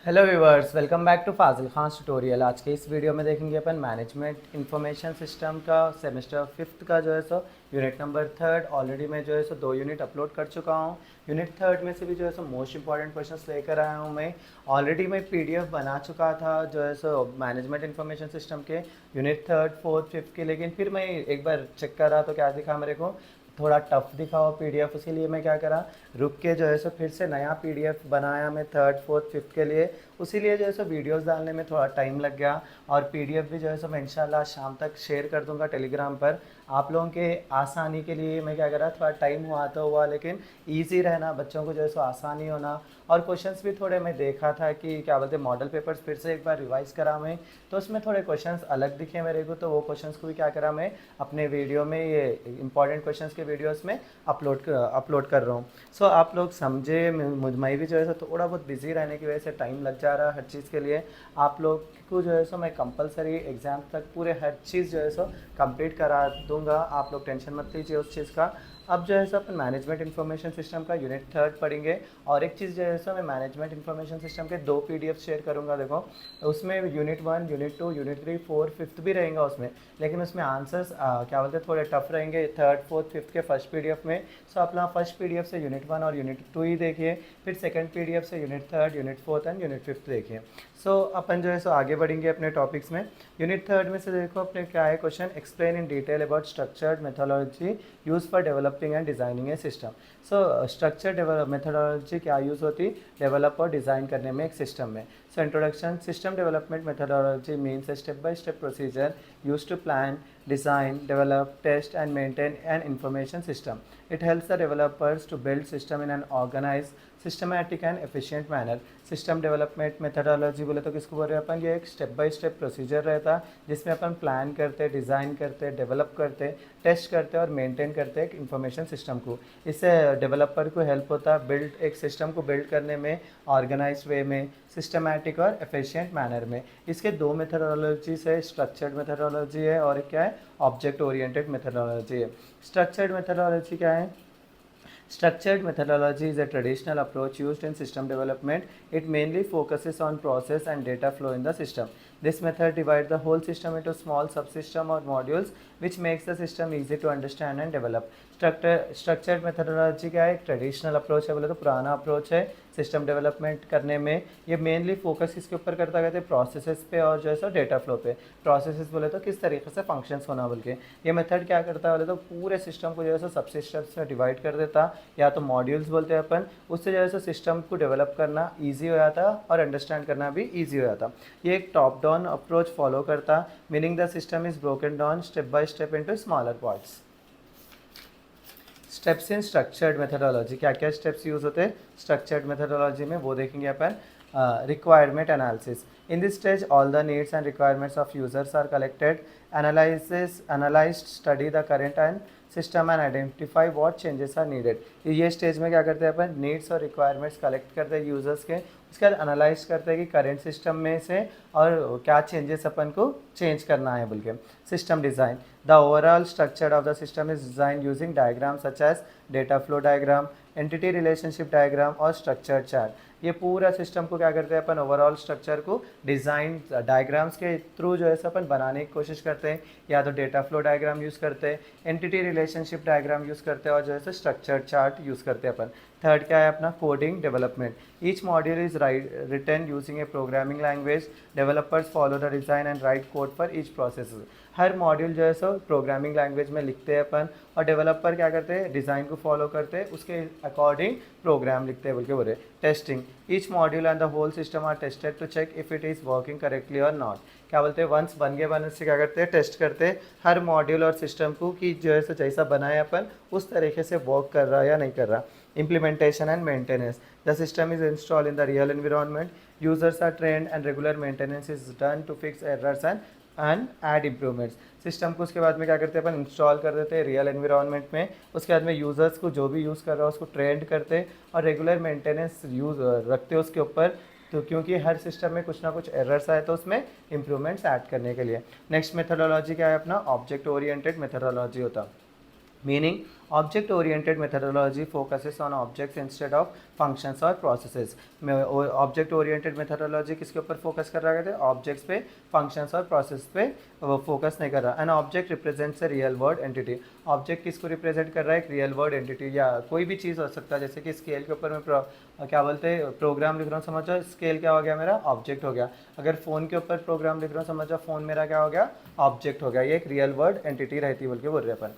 Hello viewers, welcome back to Fazil Khan tutorial. आज के इस वीडियो में देखेंगे अपन मैनेजमेंट इंफॉर्मेशन सिस्टम का सेमेस्टर फिफ्थ का जो है सो यूनिट नंबर थर्ड। ऑलरेडी मैं जो है सो 2 यूनिट अपलोड कर चुका हूँ। यूनिट थर्ड में से भी जो है सो मोस्ट इंपॉर्टेंट क्वेश्चंस लेकर आया हूँ मैं। ऑलरेडी मैं पीडीएफ बना चुका था जो है सो मैनेजमेंट इंफॉर्मेशन सिस्टम के यूनिट थर्ड फोर्थ फिफ्थ के, लेकिन फिर मैं एक बार चेक कर रहा तो क्या दिखा मेरे को, थोड़ा टफ दिखा वो पीडीएफ। इसीलिए मैं क्या करा, रुक के जो है सो फिर से नया पीडीएफ बनाया मैं थर्ड फोर्थ फिफ्थ के लिए। उसीलिए जो है सो वीडियोस डालने में थोड़ा टाइम लग गया। और पीडीएफ भी जो है सो मैं इंशाल्लाह शाम तक शेयर कर दूंगा टेलीग्राम पर। आप लोगों के आसानी के लिए मैं क्या करा, थोड़ा टाइम हुआ तो हुआ, लेकिन ईजी रहना, बच्चों को जो है सो आसानी होना। और क्वेश्चंस भी थोड़े मैं देखा था कि क्या बोलते मॉडल पेपर्स फिर से एक बार रिवाइज करा मैं, तो उसमें थोड़े क्वेश्चंस अलग दिखे मेरे को, तो वो क्वेश्चंस को भी क्या करा मैं अपने वीडियो में, ये इंपॉर्टेंट क्वेश्चंस के वीडियोस में अपलोड कर रहा हूँ। सो आप लोग समझे, मैं भी जो है सो थोड़ा बहुत बिजी रहने की वजह से टाइम लग जा रहा है हर चीज़ के लिए। आप लोग को जो है सो मैं कंपलसरी एग्ज़ाम तक पूरे हर चीज़ जो है सो कंप्लीट करा दूंगा। आप लोग टेंशन मत लीजिए उस चीज़ का। अब जो है सो अपन मैनेजमेंट इन्फॉर्मेशन सिस्टम का यूनिट थर्ड पढ़ेंगे। और एक चीज़ जो है सो मैं मैनेजमेंट इन्फॉर्मेशन सिस्टम के 2 पीडीएफ शेयर करूंगा। देखो, उसमें unit one, unit two, unit three, four, fifth भी रहेगा उसमें, लेकिन उसमें आंसर्स क्या बोलते हैं थोड़े टफ रहेंगे थर्ड फोर्थ फिफ्थ के फर्स्ट पीडीएफ में। सो आप लोग फर्स्ट पीडीएफ से यूनिट वन और यूनिट टू ही देखिए, फिर सेकंड पीडीएफ से unit third, unit fourth and unit fifth देखिए। सो अपन जो है सो आगे बढ़ेंगे अपने टॉपिक्स में। यूनिट थर्ड में से देखो अपने क्या है question, explain in detail about structured methodology use for developing and designing a system. So structured methodology क्या यूज़ होती, डेवलप और डिज़ाइन करने में एक सिस्टम में। So introduction, system development methodology means a step by step procedure use to plan, design, develop, test and maintain an information system. It helps the developers to build system in an organized, systematic and efficient manner. System development methodology बोले तो किसको बोल रहे हैं अपन, ये एक step by step procedure रहता है जिसमें अपन प्लान करते, डिज़ाइन करते, डेवलप करते, टेस्ट करते और मेंटेन करते एक इंफॉर्मेशन सिस्टम को। इससे डेवलपर को हेल्प होता है बिल्ड एक सिस्टम को बिल्ड करने में ऑर्गेनाइज वे में, सिस्टमैटिक और एफिशिएंट मैनर में। इसके 2 मेथडोलॉजीज है, स्ट्रक्चर्ड मेथडोलॉजी है और एक क्या है, ऑब्जेक्ट ओरिएंटेड मेथडोलॉजी है। स्ट्रक्चर्ड मेथडोलॉजी क्या है? Structured methodology is a traditional approach used in system development. It mainly focuses on process and data flow in the system. This method divides the whole system into small subsystem or modules, which makes the system easy to understand and develop. Structured methodology क्या है, एक traditional approach है, बोले तो पुराना approach है system development करने में। ये मेनली फोकस इसके ऊपर करता कहते हैं प्रोसेसेस पे और जो है सो डेटा फ्लो पे। प्रोसेसेस बोले तो किस तरीके से फंक्शंस होना बोल के, ये मेथड क्या करता है बोले तो पूरे सिस्टम को जो है सो सब सिस्टम्स में डिवाइड कर देता, या तो मॉड्यूल्स बोलते हैं अपन। उससे जो है सो सिस्टम को डेवलप करना ईजी हो जाता और अंडरस्टैंड करना भी ईजी हो जाता। ये एक टॉप डाउन अप्रोच फॉलो करता, meaning the system is broken down step by step into smaller parts. Steps in structured methodology, क्या क्या स्टेप्स यूज होते हैं स्ट्रक्चर्ड मेथडोलॉजी में वो देखेंगे अपन। Requirement analysis, in this stage all the needs and requirements of users are collected, analysed, study the current and system and identify what changes are needed. ये stage में क्या करते हैं अपन, नीड्स और रिक्वायरमेंट्स कलेक्ट करते हैं यूजर्स के, उसके बाद एनालाइज करते हैं कि करेंट सिस्टम में से और क्या चेंजेस अपन को चेंज करना है बोल के। System design, the overall structure of the system is design using diagram such as data flow diagram, entity relationship diagram और स्ट्रक्चर चार्ट। ये पूरा सिस्टम को क्या करते हैं अपन, ओवरऑल स्ट्रक्चर को डिज़ाइन डायग्राम्स के थ्रू जो है अपन बनाने की कोशिश करते हैं, या तो डेटा फ्लो डायग्राम यूज़ करते हैं, एंटिटी रिलेशनशिप डायग्राम यूज़ करते हैं और जो है स्ट्रक्चर चार्ट यूज़ करते हैं अपन। थर्ड क्या है अपना, coding development, each module is written using a programming language, developers follow the design and write code for each process. हर मॉड्यूल जो है सो प्रोग्रामिंग लैंग्वेज में लिखते हैं अपन, और डेवलपर क्या करते हैं, डिज़ाइन को फॉलो करते हैं, उसके अकॉर्डिंग प्रोग्राम लिखते हैं बोल के बोले। Testing, each module and the whole system are tested to check if it is working correctly और नॉट। क्या बोलते हैं, वंस बन गए बन से क्या करते हैं, टेस्ट करते हैं हर मॉड्यूल और सिस्टम को कि जो है सो जैसा बनाए अपन उस तरीके से वर्क कर रहा है या नहीं कर रहा। Implementation and maintenance, the system is installed in the real environment, users are trained and regular maintenance is done to fix errors and add improvements। System को उसके बाद में क्या करते हैं अपन, इंस्टॉल कर देते हैं रियल एनवायरनमेंट में, उसके बाद में यूज़र्स को जो भी यूज़ कर रहा है उसको ट्रेंड करते हैं और रेगुलर मेंटेनेंस यूज रखते हैं उसके ऊपर, तो क्योंकि हर सिस्टम में कुछ ना कुछ एरर्स आए तो उसमें इंप्रूवमेंट्स ऐड करने के लिए। नेक्स्ट मेथडोलॉजी क्या है अपना, ऑब्जेक्ट ओरिएंटेड मेथडोलॉजी होता। meaning object oriented methodology focuses on objects instead of functions और processes में ऑब्जेक्ट ओरिएंटेड मेथडोलॉजी किसके ऊपर फोकस कर रहा है, ऑब्जेक्ट्स पे, फंक्शंस और प्रोसेस पे फोकस नहीं कर रहा। An object represents a real world entity, object किसको रिप्रेजेंट कर रहा है, एक रियल वर्ल्ड एंटिटी या कोई भी चीज़ हो सकता है। जैसे कि स्केल के ऊपर मैं क्या बोलते हैं प्रोग्राम लिख रहा हूँ, समझो स्केल क्या हो गया मेरा, ऑब्जेक्ट हो गया। अगर फ़ोन के ऊपर प्रोग्राम लिख रहा हूँ, समझो फ़ोन मेरा क्या हो गया, ऑब्जेक्ट हो गया। ये एक रियल वर्ल्ड एंटिटी रहती है बोल के बोल रहे अपन।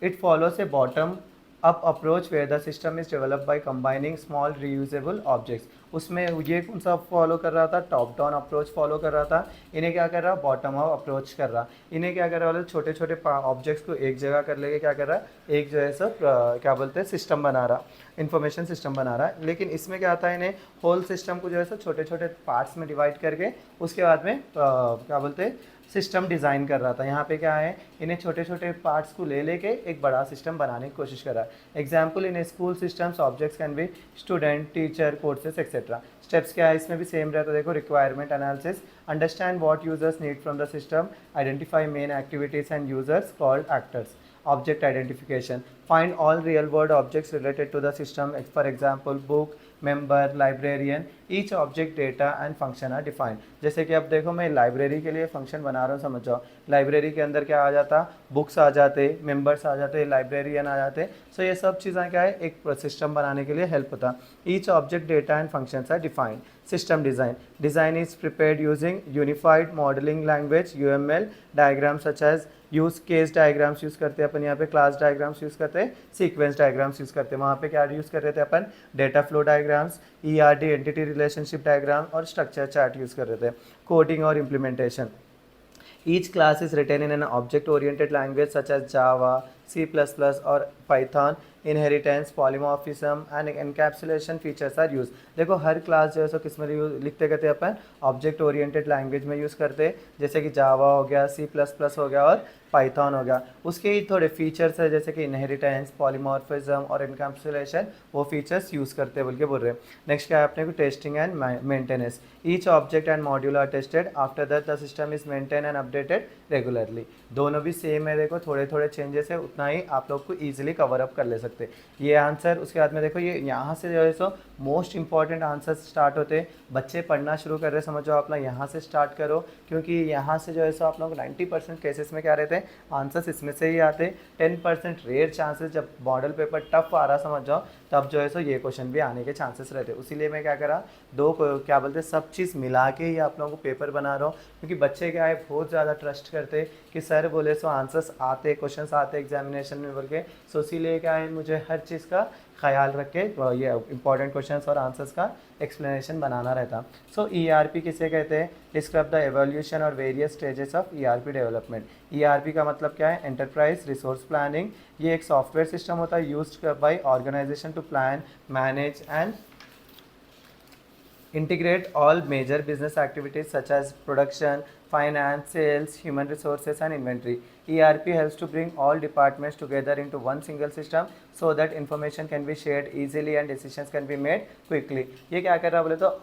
It follows a bottom-up approach where the system is developed by combining small reusable objects. उसमें ये कौन सा फॉलो कर रहा था, टॉप डाउन अप्रोच फॉलो कर रहा था। इन्हें क्या कर रहा, बॉटम अप अप्रोच कर रहा। इन्हें क्या कर रहा है, छोटे छोटे ऑब्जेक्ट्स को एक जगह कर लेके क्या कर रहा है, एक जो है सब क्या बोलते हैं सिस्टम बना रहा, इन्फॉर्मेशन सिस्टम बना रहा है। लेकिन इसमें क्या आता है, इन्हें होल सिस्टम को जो है सो छोटे छोटे पार्ट्स में डिवाइड करके उसके बाद में क्या बोलते हैं सिस्टम डिज़ाइन कर रहा था। यहाँ पे क्या है, इन्हें छोटे छोटे पार्ट्स को ले लेके एक बड़ा सिस्टम बनाने की कोशिश कर रहा है। Example in school systems objects can be student, teacher, courses etcetera. Steps क्या है इसमें भी सेम रहता है, देखो requirement analysis, understand what users need from the system, identify main activities and users called actors, object identification, find all real world objects related to the system, for example book, member, librarian, each object data and function are defined। जैसे कि अब देखो मैं library के लिए function बना रहा हूँ, समझ जाओ लाइब्रेरी के अंदर क्या आ जाता, बुक्स आ जाते, मेंबर्स आ जाते, लाइब्रेरियन आ जाते। सो ये सब चीज़ें क्या है एक सिस्टम बनाने के लिए हेल्प होता। Each object data and functions are defined. System design, design is prepared using unified modelling language UML, diagram such as use case diagrams use करते हैं अपन, यहाँ पे क्लास डायग्राम्स यूज़ करते हैं, सीक्वेंस डायग्राम्स यूज़ करते हैं। वहाँ पे क्या यूज़ कर रहे थे अपन, data flow diagrams, ERD entity relationship diagram और स्ट्रक्चर चार्ट यूज़ कर रहे थे। कोडिंग और implementation, each class is written in an object oriented language such as Java, C++ or Python। Inheritance, polymorphism and encapsulation features are use. देखो हर class जो है सो किस में लिखते कहते हैं अपन, ऑब्जेक्ट ओरिएंटेड लैंग्वेज में यूज़ करते हैं, जैसे कि जावा हो गया, C++ हो गया और पाइथन हो गया। उसके ही थोड़े फीचर्स है जैसे कि इनहेरिटेंस, पॉलीमॉर्फिज्म और एनकैप्सुलेशन, वो फीचर्स यूज़ करते हैं बोल के बोल रहे हैं। नेक्स्ट क्या है अपने को, testing and maintenance, each object and module are tested, after that the system is maintain and updated regularly. दोनों भी सेम है, देखो थोड़े थोड़े चेंजेस है, उतना ही आप लोग को ईजिली कवर अप कर ले सकते। ये आंसर उसके बाद में देखो ये यहाँ से जो है so most important answer start होते हैं। बच्चे पढ़ना शुरू कर रहे हैं, समझो आप लोग यहाँ से स्टार्ट करो, क्योंकि यहाँ से जो है सो आप लोग 90% केसेस में क्या रहते हैं आंसर्स इसमें से ही आते। 10% रेयर चांसेस जब मॉडल पेपर टफ आ रहा समझ जाओ तब जो है सो ये क्वेश्चन भी आने के चांसेस रहते हैं। इसीलिए मैं क्या करा, दो क्या बोलते हैं सब चीज़ मिला के ही आप लोगों को पेपर बना रहा हूँ, क्योंकि बच्चे क्या है बहुत ज़्यादा ट्रस्ट करते कि सर बोले सो आंसर्स आते, क्वेश्चंस आते एग्जामिनेशन में बोल के। सो इसीलिए क्या है मुझे हर चीज़ का ख्याल रख के ये इंपॉर्टेंट क्वेश्चंस और आंसर्स का एक्सप्लेनेशन बनाना रहता। सो ERP किसे कहते हैं, डिस्क्राइब द एवोल्यूशन और various stages of ERP development. ERP का मतलब क्या है, एंटरप्राइज रिसोर्स प्लानिंग। ये एक सॉफ्टवेयर सिस्टम होता है used by organisation to plan, manage and integrate all major business activities such as production, finance, sales, human resources and inventory। ERP helps to bring all departments together into one single system so that information can be shared easily and decisions can be made quickly। ये क्या कर रहा है बोले तो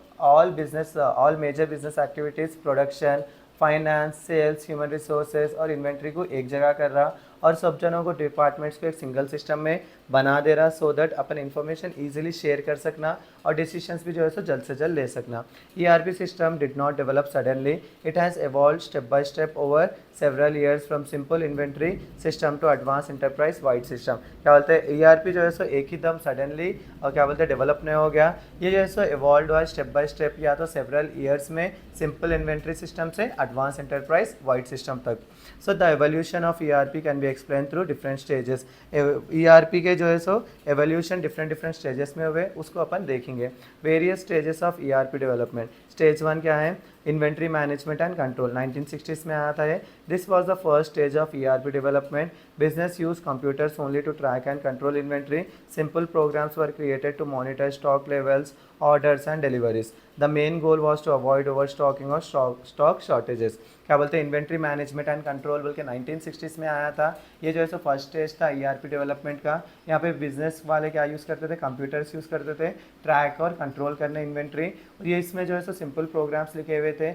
all major business activities, production, finance, sales, human resources और inventory को एक जगह कर रहा और सब जनों को डिपार्टमेंट्स को एक सिंगल सिस्टम में बना दे रहा, so that upon information easily share कर सकना और डिसीजंस भी जो है सो जल्द से जल्द ले सकना। ERP system did not develop suddenly, it has evolved step by step over several years from simple inventory system to advance enterprise wide system. क्या बोलते हैं ERP जो है सो एक ही दम सडनली और क्या बोलते हैं डेवलप नहीं हो गया, ये जो है सो evolved हुआ स्टेप बाय स्टेप, या तो सेवरल ईयर्स में सिंपल इन्वेंट्री सिस्टम से एडवांस एंटरप्राइज वाइड सिस्टम तक। So the evolution of ERP can be explain through different stages. ERP के जो है सो एवोल्यूशन डिफरेंट स्टेजेस में हुए, उसको अपन देखेंगे। Various stages of ERP development. Stage 1 क्या है, inventory management and control, 1960s में आया था ये। This was the first stage of ERP development. Business use computers only to track and control inventory. Simple programs were created to monitor stock levels, orders and deliveries. The main goal was to avoid overstocking or stock shortages. क्या बोलते हैं, inventory management and control बोल के 1960s में आया था। ये जो है सो फर्स्ट स्टेज था ईआरपी डेवलपमेंट का। यहाँ पे बिजनेस वाले क्या यूज़ करते थे, कंप्यूटर्स यूज़ करते थे ट्रैक और कंट्रोल करने इन्वेंट्री। और ये इसमें जो है सो सिंपल प्रोग्राम्स लिखे हुए थे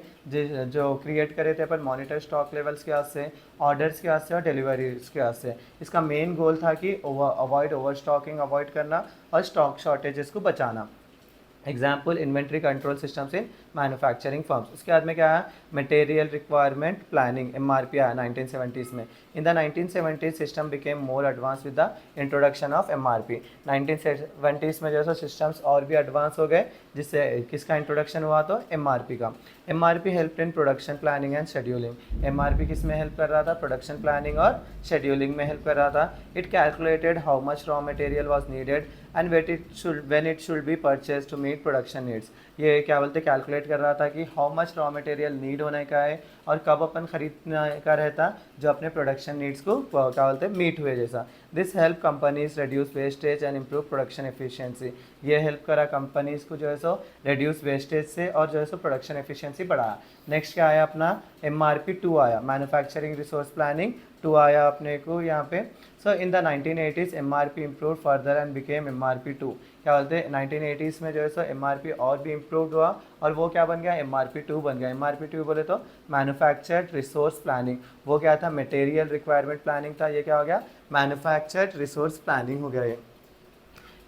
जो क्रिएट करे थे अपन मॉनिटर स्टॉक लेवल्स के वास्ते, ऑर्डर्स के वास्ते और डिलीवरीज के वास्ते। इसका मेन गोल था कि अवॉइड ओवर स्टॉकिंग अवॉइड करना और स्टॉक शॉर्टेजेस को बचाना। Example inventory control systems in manufacturing firms. उसके बाद में क्या है, मटेरियल रिक्वायरमेंट प्लानिंग एमआरपी आया 1970s में। In the 1970s system became more advance with the introduction of MRP. 1970s में जैसे सिस्टम्स और भी एडवांस हो गए, जिससे किसका इंट्रोडक्शन हुआ तो एमआरपी का। MRP help in production planning and scheduling. MRP किस में हेल्प कर रहा था, प्रोडक्शन प्लानिंग और शेड्यूलिंग में हेल्प कर रहा था। It calculated how much raw material was needed and when it should be purchased to meet production needs। ये क्या बोलते कैलकुलेट कर रहा था कि how much raw material need होने का है और कब अपन खरीदने का रहता जो अपने प्रोडक्शन नीड्स को क्या बोलते हैं मीट हुए जैसा। This help companies reduce wastage and improve production efficiency. ये हेल्प करा कंपनीज को जो है सो रिड्यूस वेस्टेज से और जो है सो प्रोडक्शन एफिशिएंसी बढ़ाया। नेक्स्ट क्या आया अपना, MRP 2 आया, मैन्युफैक्चरिंग रिसोर्स प्लानिंग 2 आया अपने को यहाँ पे। So in the 1980s MRP improve further and became MRP 2। क्या बोलते हैं 1980s में जो है सो MRP और भी इम्प्रूव हुआ और वो क्या बन गया, MRP 2 बन गया। MRP 2 बोले तो मैन्युफैक्चर्ड रिसोर्स प्लानिंग, वो क्या था मटेरियल रिक्वायरमेंट प्लानिंग था, ये क्या हो गया मैन्युफैक्चर्ड रिसोर्स प्लानिंग हो गया ये।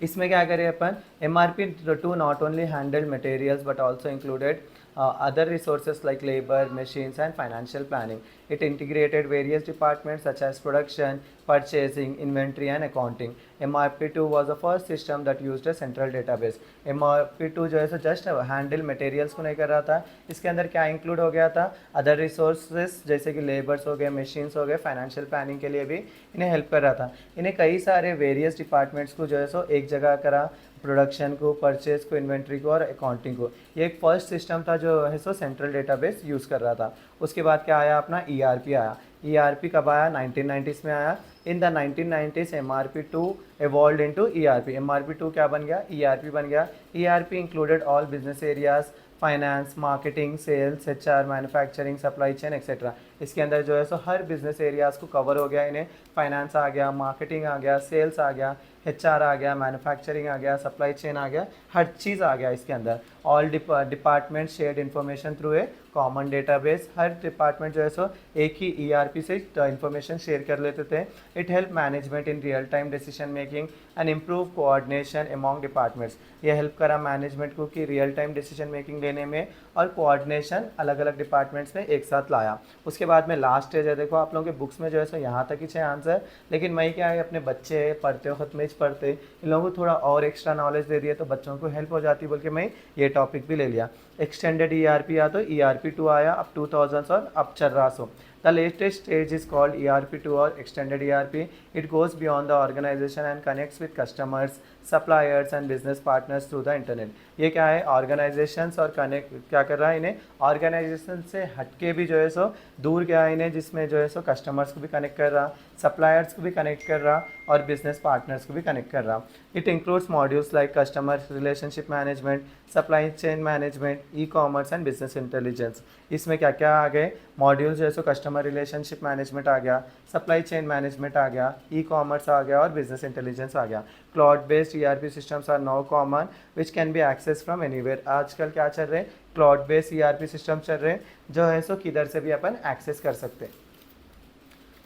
इसमें क्या करें अपन, MRP 2 not only handled materials but also included other resources like labor, machines and financial planning. It integrated various departments such as production, purchasing, inventory and accounting. MRP 2 was the first system that used a central database. MRP 2 जो है so just handle materials को नहीं कर रहा था, इसके अंदर क्या इंक्लूड हो गया था, अदर रिसोर्सेज जैसे कि लेबर्स हो गए, मशीन्स हो गए, फाइनेंशियल प्लानिंग के लिए भी इन्हें हेल्प कर रहा था। इन्हें कई सारे वेरियस डिपार्टमेंट्स को जो है सो एक जगह करा, प्रोडक्शन को, परचेज को, इन्वेंट्री को और अकाउंटिंग को। ये एक फर्स्ट सिस्टम था जो है सो सेंट्रल डेटाबेस यूज़ कर रहा था। उसके बाद क्या आया अपना ERP आया। ERP कब आया, 1990s में आया। In the 1990s MRP 2 evolved into ERP। MRP 2 क्या बन गया, ERP बन गया। ERP included all business areas, finance, marketing, sales, HR, manufacturing, supply chain etcetera. इसके अंदर जो है सो हर बिजनेस एरियाज़ को कवर हो गया। इन्हें फाइनेंस आ गया, मार्केटिंग आ गया, सेल्स आ गया, HR आ गया, मैन्युफैक्चरिंग आ गया, सप्लाई चेन आ गया, हर चीज़ आ गया इसके अंदर। All department shared information through a common database. Her department जो है सो एक ही ERP से इन्फॉर्मेशन शेयर कर लेते थे। It help management in real time decision making and improve coordination among departments. ये हेल्प करा मैनेजमेंट को कि रियल टाइम डिसीजन मेकिंग लेने में और कोऑर्डिनेशन अलग अलग डिपार्टमेंट्स में एक साथ लाया। उसके बाद में लास्ट स्टेज है, देखो आप लोगों के बुक्स में जो है सो यहाँ तक ही 6 आंसर, लेकिन मैं क्या है अपने बच्चे पढ़ते वक्त में पढ़ते इन लोगों को थोड़ा और एक्स्ट्रा नॉलेज दे दिया तो बच्चों को हेल्प हो जाती बोल के मैं ये टॉपिक भी ले लिया। एक्सटेंडेड ERP आ तो ERP 2 आया अब 2000 और अब चल रहा सो। The latest stage is called ERP 2 or extended ERP. It goes beyond the organization and connects with customers, suppliers and business partners through the internet. ये क्या है, ऑर्गेनाइजेशंस और कनेक्ट क्या कर रहा है, इन्हें ऑर्गेनाइजेशन से हटके भी जो है सो दूर गया है इन्हें, जिसमें जो है सो कस्टमर्स को भी कनेक्ट कर रहा, सप्लायर्स को भी कनेक्ट कर रहा और बिजनेस पार्टनर्स को भी कनेक्ट कर रहा। It includes modules like customer relationship management, supply chain management, e-commerce and business intelligence. इसमें क्या क्या आ गए मॉड्यूल्स, जैसे कस्टमर रिलेशनशिप मैनेजमेंट आ गया, सप्लाई चेन मैनेजमेंट आ गया, ई-कॉमर्स आ गया और बिजनेस इंटेलिजेंस आ गया। Cloud based ERP systems are now common which can be access from anywhere. आजकल क्या चल रहे हैं, क्लाउड बेस्ड ERP सिस्टम चल रहे हैं जो है सो किधर से भी अपन एक्सेस कर सकते हैं।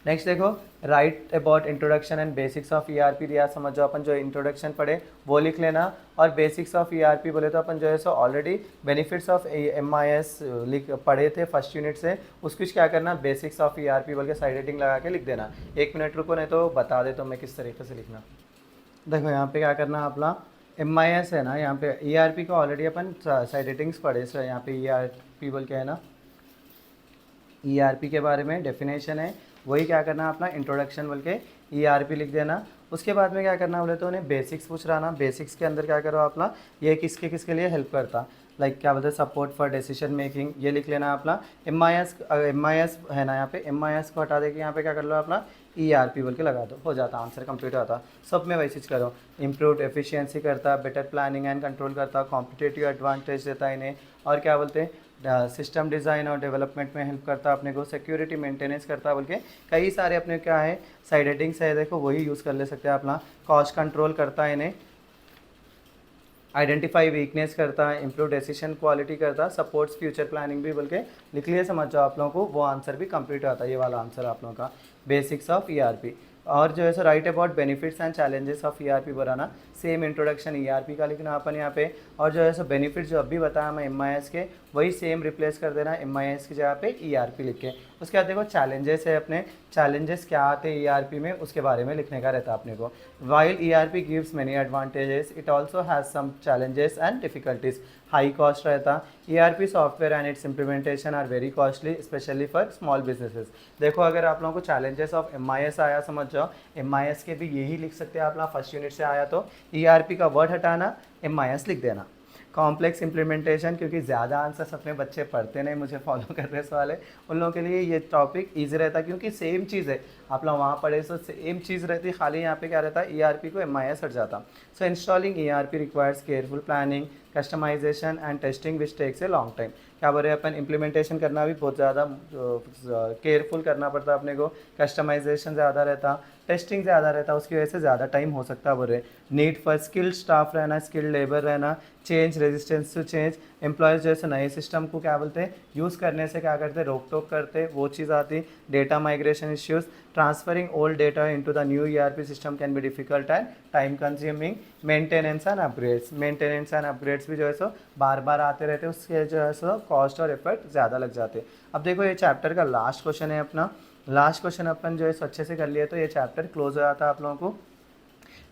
नेक्स्ट देखो, right about introduction and basics of ERP दिया, समझो अपन जो इंट्रोडक्शन पढ़े वो लिख लेना और बेसिक्स ऑफ ERP बोले तो अपन जो है so already benefits of MIS लिख पढ़े थे फर्स्ट यूनिट से, उसको क्या करना बेसिक्स ऑफ ERP बोल के साइड हेडिंग लगा के लिख देना। 1 मिनट रुको नहीं तो बता दे तो मैं किस तरीके से लिखना। देखो यहाँ पे क्या करना अपना MIS है ना, यहाँ पे ERP को ऑलरेडी अपन साइड हेडिंग्स पढ़े सर। यहाँ पे ERP बोल के है ना, ERP के बारे में डेफिनेशन है, वही क्या करना अपना इंट्रोडक्शन बोल के ERP लिख देना। उसके बाद में क्या करना बोले तो उन्हें बेसिक्स पूछ रहा ना, बेसिक्स के अंदर क्या करो अपना ये किसके किसके लिए हेल्प करता, लाइक क्या बोलते हैं सपोर्ट फॉर डिसीजन मेकिंग, ये लिख लेना अपना। MIS है ना, यहाँ पे MIS को हटा दे के यहाँ पे क्या कर लो अपना ERP बोल के लगा दो, हो जाता, आंसर कंप्लीट होता। सब में वही चीज़ करो। इम्प्रूव एफिशिएंसी करता, बेटर प्लानिंग एंड कंट्रोल करता, कॉम्पिटेटिव एडवांटेज देता है इन्हें, और क्या बोलते हैं सिस्टम डिज़ाइन और डेवलपमेंट में हेल्प करता अपने को, सिक्योरिटी मेंटेनेंस करता, बोल के कई सारे अपने क्या है साइड हेडिंग्स है, देखो वही यूज़ कर ले सकते हैं अपना। कॉस्ट कंट्रोल करता है इन्हें, आइडेंटिफाई वीकनेस करता है, इंप्रूव डिसीजन क्वालिटी करता, सपोर्ट्स फ्यूचर प्लानिंग भी बोल के लिख लिए, समझ जाओ आप लोगों को वो आंसर भी कंप्लीट आता है, ये वाला आंसर आप लोगों का बेसिक्स ऑफ ERP। और जो है so write about benefits and challenges of ERP बनाना, सेम इंट्रोडक्शन ERP का लिखना अपन यहाँ पे, और जो है सो बेनिफिट्स जो अभी बताया मैं MIS के, वही सेम रिप्लेस कर देना MIS की जगह पे ERP लिख के। उसके बाद देखो चैलेंजेस है अपने, चैलेंजेस क्या आते हैं ERP में उसके बारे में लिखने का रहता है अपने को। While ERP gives many advantages, it also has some challenges and difficulties. High cost रहता, ERP software and its implementation are very costly specially for small businesses. देखो अगर आप लोगों को चैलेंजेस ऑफ MIS आया, समझ जाओ MIS के भी यही लिख सकते हैं आप लोग, फर्स्ट यूनिट से आया तो ERP का वर्ड हटाना, MIS लिख देना। कॉम्प्लेक्स इम्प्लीमेंटेशन, क्योंकि ज़्यादा आंसर्स अपने बच्चे पढ़ते नहीं, मुझे फॉलो कर रहे वाले, उन लोगों के लिए ये टॉपिक ईजी रहता है, क्योंकि सेम चीज़ है, आप लोग वहाँ पढ़े तो सेम चीज़ रहती, खाली यहाँ पे क्या रहता है ERP को MIS हट जाता। So installing ERP requires careful planning, customisation and testing which takes a long time. क्या बोल रहे हैं अपन, इम्प्लीमेंटेशन करना भी बहुत ज़्यादा केयरफुल करना पड़ता अपने को, कस्टमाइजेशन ज़्यादा रहता, टेस्टिंग ज़्यादा रहता, उसकी वजह से ज़्यादा टाइम हो सकता है। बोल रहे नीड फॉर स्किल्ड स्टाफ रहना, स्किल्ड लेबर रहना, change resistance to change, employees जैसे नए सिस्टम को क्या बोलते हैं यूज़ करने से क्या करते, रोक टोक करते, वो चीज़ आती। Data migration issues, transferring old data into the new ERP system can be difficult and time consuming. Maintenance and upgrades, maintenance and upgrades भी जो है सो बार बार आते रहते, उसके जो है सो कॉस्ट और एफर्ट ज़्यादा लग जाते। अब देखो ये चैप्टर का लास्ट क्वेश्चन है अपना, लास्ट क्वेश्चन अपन जो है सो अच्छे से कर लिया तो ये चैप्टर क्लोज हो जाता है आप लोगों को।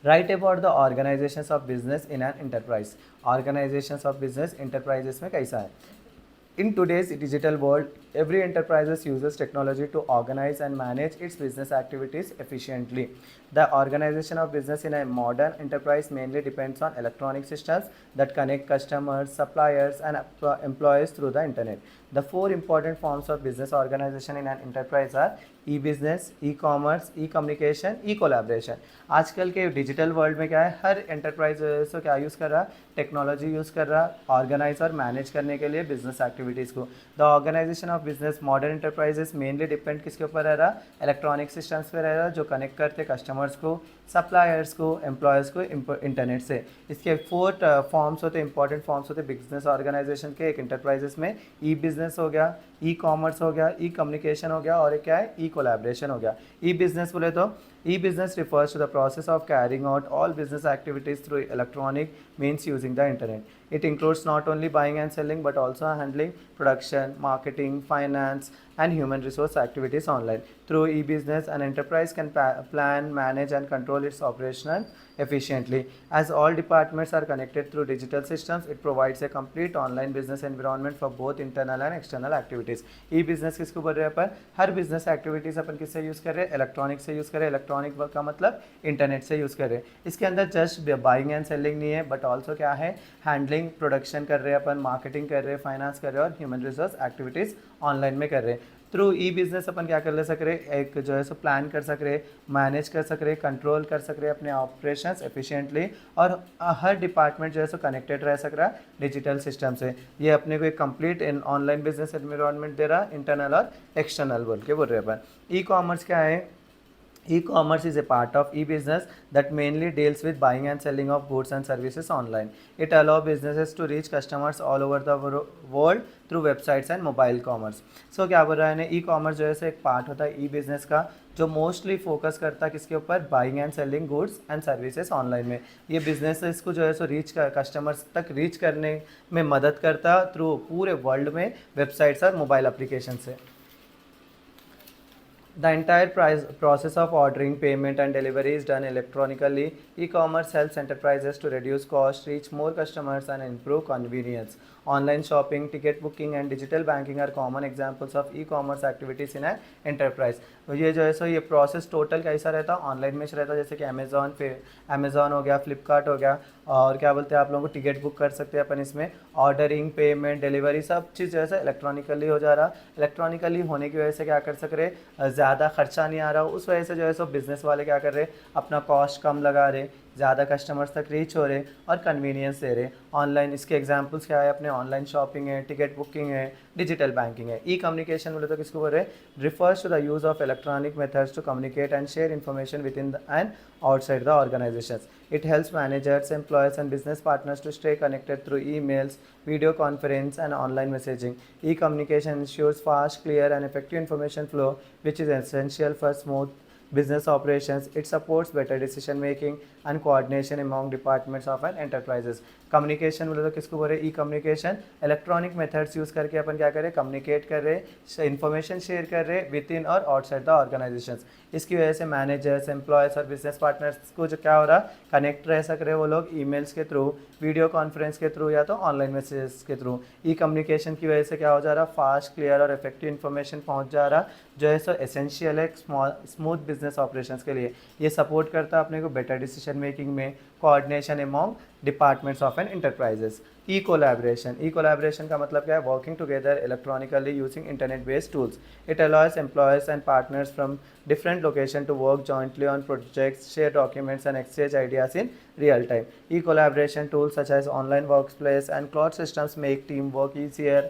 Right about the organisations of business in an enterprise, organisations of business enterprises में कैसा है। In today's digital world, every enterprise uses technology to organize and manage its business activities efficiently. The organization of business in a modern enterprise mainly depends on electronic systems that connect customers, suppliers, and employees through the internet. The four important forms of business organization in an enterprise are e-business, e-commerce, e-communication, e-collaboration. आजकल के digital world में क्या है, हर enterprise से क्या use कर रहा है, टेक्नोलॉजी यूज़ कर रहा है ऑर्गेनाइज और मैनेज करने के लिए बिजनेस एक्टिविटीज़ को। The organisation of business modern enterprises mainly depend किसके ऊपर रह रहा, इलेक्ट्रॉनिक सिस्टम्स पे रह रहा, जो कनेक्ट करते कस्टमर्स को, सप्लायर्स को, एम्प्लॉयज़ को इंटरनेट से। इसके 4 फॉर्म्स होते, इंपॉर्टेंट फॉर्म्स होते बिजनेस ऑर्गेनाइजेशन के। एक इंटरप्राइजेस में ई बिजनेस हो गया, ई कॉमर्स हो गया, ई कम्युनिकेशन हो गया, और एक क्या है ई कोलैबोरेशन हो गया। ई बिजनेस बोले तो e-business refers to the process of carrying out all business activities through electronic means using the internet. It includes not only buying and selling but also handling production, marketing, finance, and human resource activities online. Through e-business, an enterprise can plan, manage, and control its operation efficiently. As all departments are connected through digital systems, it provides a complete online business environment for both internal and external activities. E-business किसको बोल रहे हैं अपन, हर business activities अपन किससे use कर रहे हैं, electronic से use कर रहे हैं। इलेक्ट्रॉनिक का मतलब इंटरनेट से यूज़ कर रहे हैं। इसके अंदर जस्ट बाइंग एंड सेलिंग नहीं है, बट ऑल्सो क्या है, हैंडलिंग, प्रोडक्शन कर रहे हैं अपन, मार्केटिंग कर रहे हैं, फाइनेंस कर रहे हैं, और ह्यूमन रिसोर्स एक्टिविटीज़ ऑनलाइन में कर रहे हैं। थ्रू ई बिजनेस अपन क्या कर ले सक रहे, एक जो है सो प्लान कर सक रहे, मैनेज कर सक रहे, कंट्रोल कर सक रहे अपने ऑपरेशंस एफिशिएंटली, और हर डिपार्टमेंट जो है सो कनेक्टेड रह सक रहा है डिजिटल सिस्टम से। ये अपने को एक कंप्लीट ऑनलाइन बिजनेस एनवायरनमेंट दे रहा है, इंटरनल और एक्सटर्नल बोल के बोल रहे अपन। ई कॉमर्स क्या है, e-commerce is a part of e-business that mainly deals with buying and selling of goods and services online. It allows businesses to reach customers all over the world through websites and mobile commerce. So क्या बोल रहा है ना, e-commerce जो है सो एक part होता है e-business का, जो मोस्टली फोकस करता है किसके ऊपर, buying and selling goods and services online में। ये बिजनेसेस को जो है सो रीच कर कस्टमर्स तक रीच करने में मदद करता थ्रू पूरे वर्ल्ड में वेबसाइट्स और मोबाइल एप्लीकेशन से। The entire process of ordering, payment, and delivery is done electronically. E-commerce helps enterprises to reduce cost, reach more customers, and improve convenience. Online shopping, ticket booking and digital banking are common examples of e-commerce activities in an enterprise. तो ये जो है सो ये process total कैसा रहता है, online में रहता है, जैसे कि अमेज़ॉन हो गया, फ्लिपकार्ट हो गया, और क्या बोलते हैं आप लोगों को टिकट बुक कर सकते हैं अपन इसमें, ऑर्डरिंग, पेमेंट, डिलीवरी सब चीज़ जो है सो इलेक्ट्रॉनिकली हो जा रहा। इलेक्ट्रॉनिकली होने की वजह से क्या कर सक रहे, ज़्यादा खर्चा नहीं आ रहा, उस वजह से जो है सो बिज़नेस वाले क्या कर रहे, अपना कॉस्ट कम लगा रहे, ज़्यादा कस्टमर्स तक रीच हो रहे और कन्वीनियंस दे रहे ऑनलाइन। इसके एग्जांपल्स क्या है अपने, ऑनलाइन शॉपिंग है, टिकट बुकिंग है, डिजिटल बैंकिंग है। ई कम्युनिकेशन बोले तो किसको बोल रहे, refers to the use of electronic methods to communicate and share information within and outside the organizations. It helps managers, employees and business partners to stay connected through emails, video conference and online messaging. E-communication ensures fast, clear and effective information flow, which is essential for smooth business operations. It supports better decision making and coordination among departments of an enterprises. Communication बोले तो किसको बोल रहे, ई communication, electronic methods use करके अपन क्या कर रहे, communicate कर रहे, इन्फॉर्मेशन शेयर कर रहे विद इन और आउटसाइड द ऑर्गेनाइजेशंस। इसकी वजह से मैनेजर्स, एम्प्लॉयज़ और बिजनेस पार्टनर्स को जो क्या हो रहा, कनेक्ट रह सक रहे वो लोग ईमेल्स के थ्रू, वीडियो कॉन्फ्रेंस के थ्रू या तो ऑनलाइन मैसेजेस के थ्रू। ई कम्युनिकेशन की वजह से क्या हो जा रहा, फास्ट, क्लियर और इफेक्टिव इन्फॉर्मेशन पहुंच जा रहा, जो है सो एसेंशियल है स्मूथ बिजनेस ऑपरेशंस के लिए। ये सपोर्ट करता है अपने को बेटर डिसीजन मेकिंग में, coordination among departments of an enterprises. E collaboration का मतलब क्या है, working together electronically using internet based tools. It allows employees and partners from different location to work jointly on projects, share documents and exchange ideas in real time. E-collaboration tools such as online workplace and cloud systems make teamwork easier,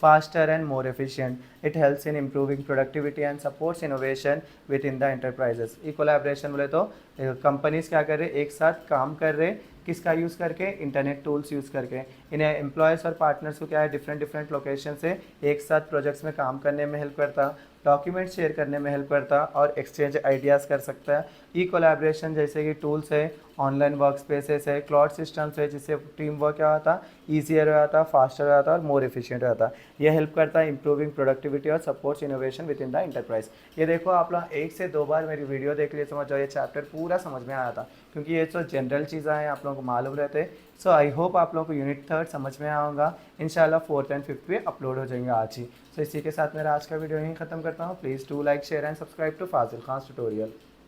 faster and more efficient. It helps in improving productivity and supports innovation within the enterprises. E-collaboration बोले तो companies क्या कर रहे, एक साथ काम कर रहे, किसका यूज़ करके, इंटरनेट टूल्स यूज़ करके। इन्हें एम्प्लॉयज़ और पार्टनर्स को क्या है, डिफरेंट लोकेशन से एक साथ प्रोजेक्ट्स में काम करने में हेल्प करता, डॉक्यूमेंट शेयर करने में हेल्प करता और एक्सचेंज आइडियाज़ कर सकता है। ई कोलैबोरेशन जैसे कि टूल्स है, ऑनलाइन वर्क स्पेसेस है, क्लाउड सिस्टम्स है, जिससे टीम वर्क क्या होता, ईजियर हो जाता, फास्टर हो जाता और मोर एफिशिएंट हो जाता। यह हेल्प करता है इंप्रूविंग प्रोडक्टिविटी और supports innovation with in the enterprise. ये देखो आप लोग 1 से 2 बार मेरी वीडियो देख लिए, समझ जाओ ये चैप्टर पूरा समझ में आया था, क्योंकि ये तो जनरल चीज़ें हैं, आप लोगों को मालूम रहते। सो आई होप आप लोगों को यूनिट 3 समझ में आऊँगा। इंशाल्लाह 4th एंड 5th भी अपलोड हो जाएंगे आज ही। सो इसी के साथ मेरा आज का वीडियो यहीं ख़त्म करता हूँ। Please do like, share and subscribe to Fazil Khan tutorial.